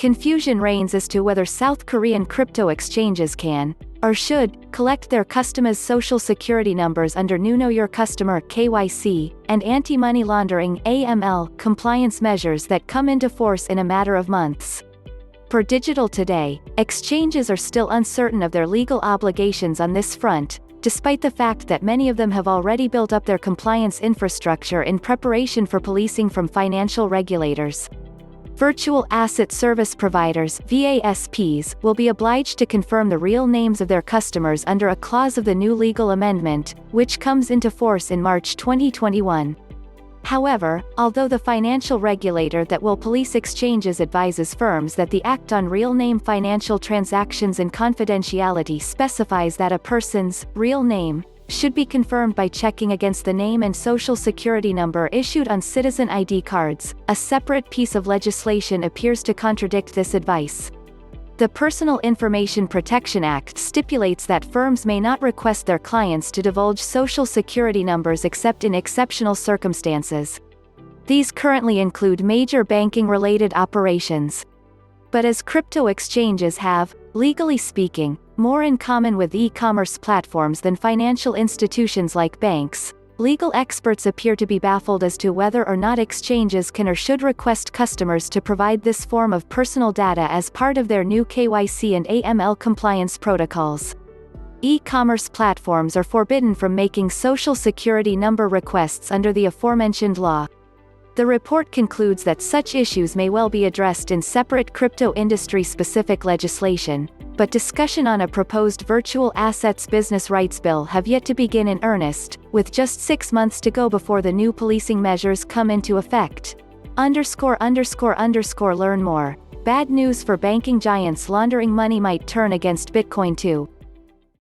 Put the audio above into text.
Confusion reigns as to whether South Korean crypto exchanges can, or should, collect their customers' social security numbers under new Know Your Customer (KYC) and anti-money laundering (AML) compliance measures that come into force in a matter of months. Per Digital Today, exchanges are still uncertain of their legal obligations on this front, despite the fact that many of them have already built up their compliance infrastructure in preparation for policing from financial regulators. Virtual Asset Service Providers (VASPs) will be obliged to confirm the real names of their customers under a clause of the new legal amendment, which comes into force in March 2021. However, although the financial regulator that will police exchanges advises firms that the Act on Real Name Financial Transactions and Confidentiality specifies that a person's real name should be confirmed by checking against the name and social security number issued on citizen ID cards, a separate piece of legislation appears to contradict this advice. The Personal Information Protection Act stipulates that firms may not request their clients to divulge social security numbers except in exceptional circumstances. These currently include major banking-related operations. But as crypto exchanges have, legally speaking, more in common with e-commerce platforms than financial institutions like banks, legal experts appear to be baffled as to whether or not exchanges can or should request customers to provide this form of personal data as part of their new KYC and AML compliance protocols. E-commerce platforms are forbidden from making social security number requests under the aforementioned law. The report concludes that such issues may well be addressed in separate crypto industry-specific legislation, but discussion on a proposed virtual assets business rights bill have yet to begin in earnest, with just 6 months to go before the new policing measures come into effect. _____. Learn more. Bad news for banking giants: laundering money might turn against Bitcoin too.